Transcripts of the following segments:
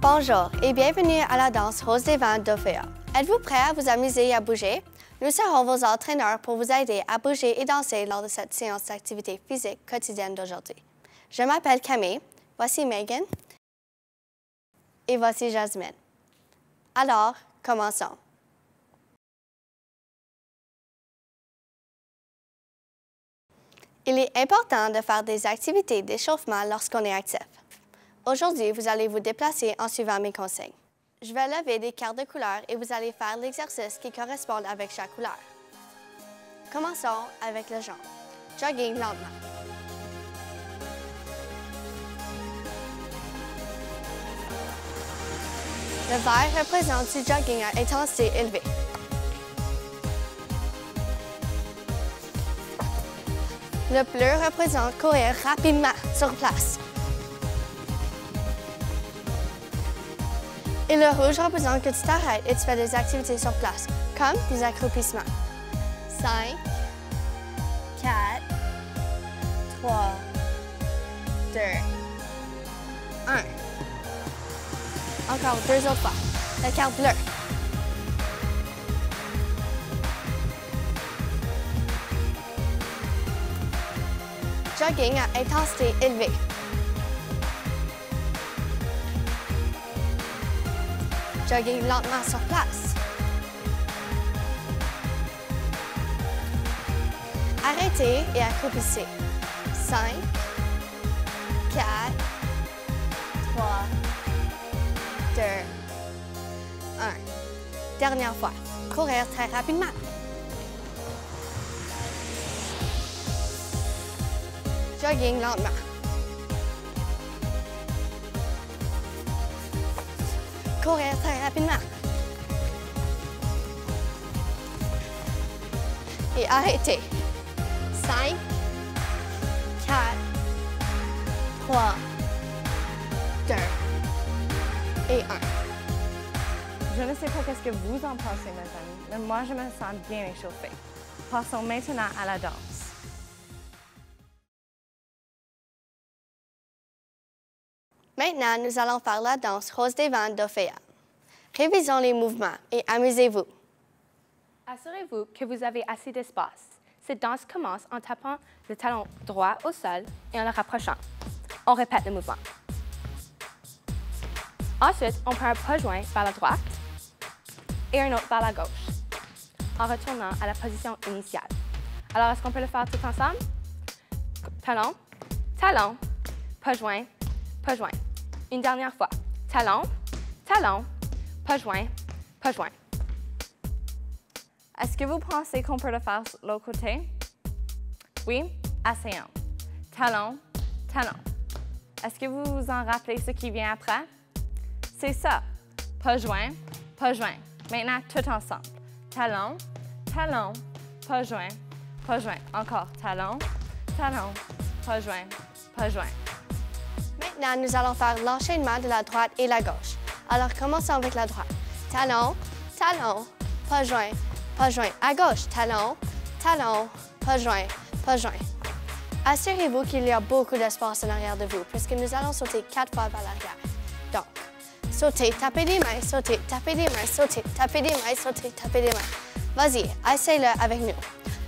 Bonjour et bienvenue à la danse Rose des Vents d'Ophéa. Êtes-vous prêt à vous amuser et à bouger? Nous serons vos entraîneurs pour vous aider à bouger et danser lors de cette séance d'activité physique quotidienne d'aujourd'hui. Je m'appelle Camille, voici Megan et voici Jasmine. Alors, commençons. Il est important de faire des activités d'échauffement lorsqu'on est actif. Aujourd'hui, vous allez vous déplacer en suivant mes consignes. Je vais lever des cartes de couleurs et vous allez faire l'exercice qui correspond avec chaque couleur. Commençons avec le jaune. Jogging lentement. Le vert représente du jogging à intensité élevée. Le bleu représente courir rapidement sur place. Et le rouge représente que tu t'arrêtes et tu fais des activités sur place, comme des accroupissements. 5, 4, 3, 2, 1. Encore 2 autres fois. La carte bleue. Jogging à intensité élevée. Jogging lentement sur place. Arrêtez et accroupissez. 5, 4, 3, 2, 1. Dernière fois. Courir très rapidement. Jogging lentement. Courir très rapidement. Et arrêtez. 5, 4, 3, 2 et 1. Je ne sais pas qu'est-ce que vous en pensez, mes amis, mais moi, je me sens bien échauffée. Passons maintenant à la danse. Maintenant, nous allons faire la danse Rose des Vents d'Ophéa. Révisons les mouvements et amusez-vous. Assurez-vous que vous avez assez d'espace. Cette danse commence en tapant le talon droit au sol et en le rapprochant. On répète le mouvement. Ensuite, on prend un pas joint vers la droite et un autre vers la gauche, en retournant à la position initiale. Alors, est-ce qu'on peut le faire tout ensemble? Talon, talon, pas joint, pas joint. Une dernière fois. Talon, talon, pas joint, pas joint. Est-ce que vous pensez qu'on peut le faire de l'autre côté? Oui? Essayons. Talon, talon. Est-ce que vous vous en rappelez ce qui vient après? C'est ça. Pas joint, pas joint. Maintenant, tout ensemble. Talon, talon, pas joint, pas joint. Encore. Talon, talon, pas joint, pas joint. Maintenant, nous allons faire l'enchaînement de la droite et la gauche. Alors, commençons avec la droite. Talon, talon, pas joint, pas joint. À gauche, talon, talon, pas joint, pas joint. Assurez-vous qu'il y a beaucoup d'espace en arrière de vous, puisque nous allons sauter 4 fois vers l'arrière. Donc, sautez, tapez des mains, sautez, tapez des mains, sautez, tapez des mains, sautez, tapez des mains. Vas-y, essayez-le avec nous.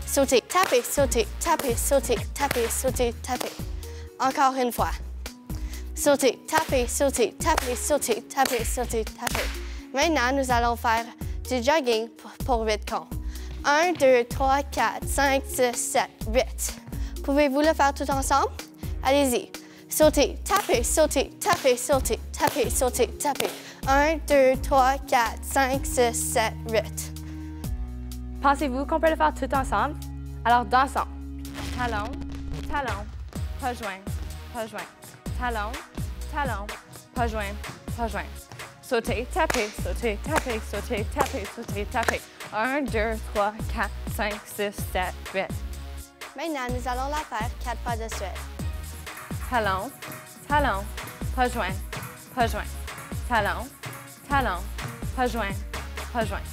Sautez, tapez, sautez, tapez, sautez, tapez, sautez, tapez. Encore une fois. Sautez, tapez, sautez, tapez, sautez, tapez, sautez, tapez. Maintenant, nous allons faire du jogging pour 8 comptes. 1, 2, 3, 4, 5, 6, 7, 8. Pouvez-vous le faire tout ensemble? Allez-y. Sautez, tapez, sautez, tapez, sautez, tapez, sautez, tapez. 1, 2, 3, 4, 5, 6, 7, 8. Pensez-vous qu'on peut le faire tout ensemble? Alors, dansons. Talon, talon, pas joint, pas joint. Talon, talon, pas joint, pas joint. Sautez, tapez, sautez, tapez, sautez, tapez, sautez, tapez. 1, 2, 3, 4, 5, 6, 7, 8. Maintenant, nous allons la faire 4 fois de suite. Talon, talon, pas joint, pas joint. Talon, talon, pas joint, pas joint.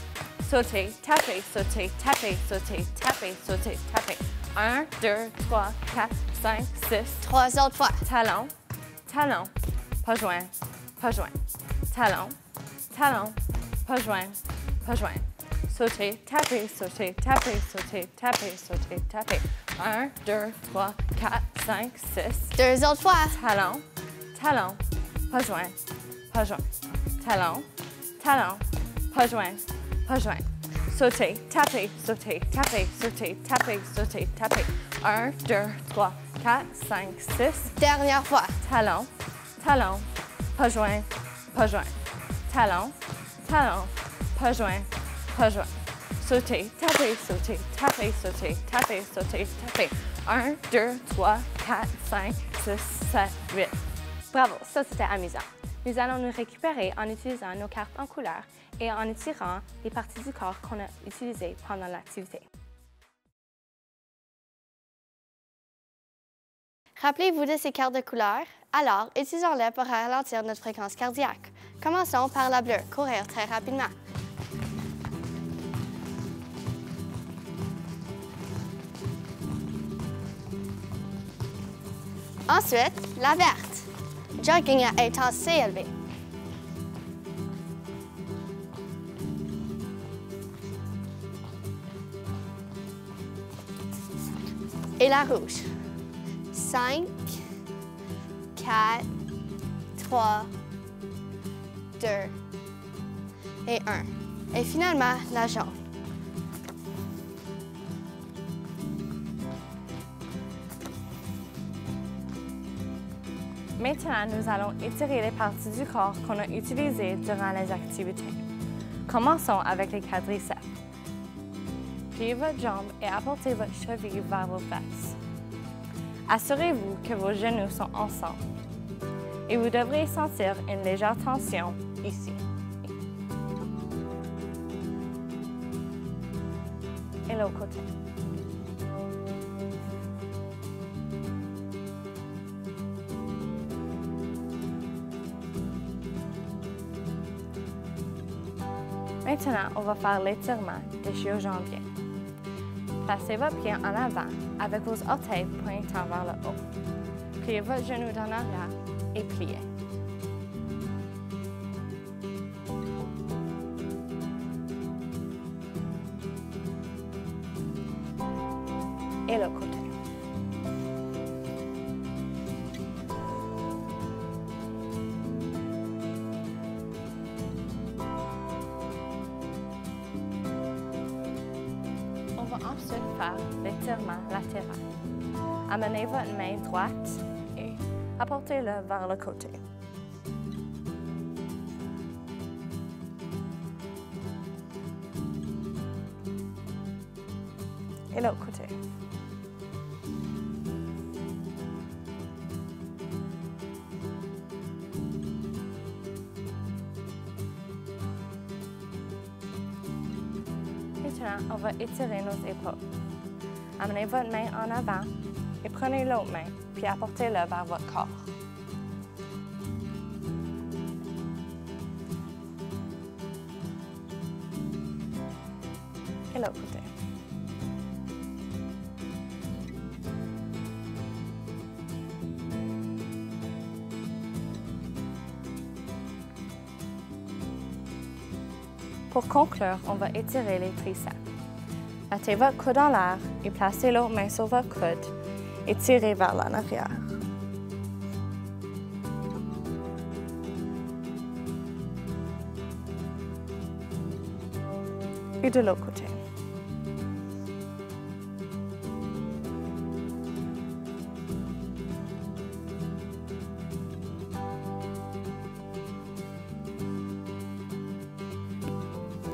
Sautez, tapez, sautez, tapez, sautez, tapez, sautez, tapez. 1, 2, 3, 4, 5, 6. 3 autres fois. Talon, talon, pas joint, pas joint. talon, talon, pas joint, pas joint. Sauter, taper, sauter, taper, sauter, taper, sauter, taper. 1, 2, 3, 4, 5, 6. 2 autres fois. Talon, talon, pas joint, pas joint. Talon, talon, pas joint, pas joint. Sauter, taper, sauter, taper, sauter, taper, sauter, taper. 1, 2, 3, 4, 5, 6. Dernière fois. Talon, talon, pas joint, pas joint. Talon, talon, pas joint, pas joint. Sauter, taper, sauter, taper, sauter, taper, sauter, taper. 1, 2, 3, 4, 5, 6, 7, 8. Bravo, ça c'était amusant. Nous allons nous récupérer en utilisant nos cartes en couleur et en étirant les parties du corps qu'on a utilisées pendant l'activité. Rappelez-vous de ces cartes de couleur. Alors, utilisons-les pour ralentir notre fréquence cardiaque. Commençons par la bleue, courir très rapidement. Ensuite, la verte, jogging à intensité élevée. Et la rouge. 5, 4, 3, 2 et 1. Et finalement, la jaune. Maintenant, nous allons étirer les parties du corps qu'on a utilisées durant les activités. Commençons avec les quadriceps. Pliez votre jambe et apportez votre cheville vers vos fesses. Assurez-vous que vos genoux sont ensemble et vous devrez sentir une légère tension ici. Et l'autre côté. Maintenant, on va faire l'étirement des ischio-jambiers. Placez vos pieds en avant avec vos orteils pointant vers le haut. Pliez votre genou en arrière et pliez. Et l'autre côté. On va ensuite faire l'étirement latéral. Amenez votre main droite et apportez-le vers le côté. Et l'autre côté. Maintenant, on va étirer nos épaules. Amenez votre main en avant et prenez l'autre main, puis apportez-le vers votre corps. Et l'autre côté. Pour conclure, on va étirer les triceps. Mettez votre coude en l'air et placez l'autre main sur votre coude et tirez vers l'en arrière. Et de l'autre côté.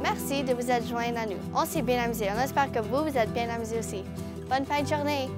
Merci de vous être joints à nous. On s'est bien amusé. On espère que vous êtes bien amusés aussi. Bonne fin de journée!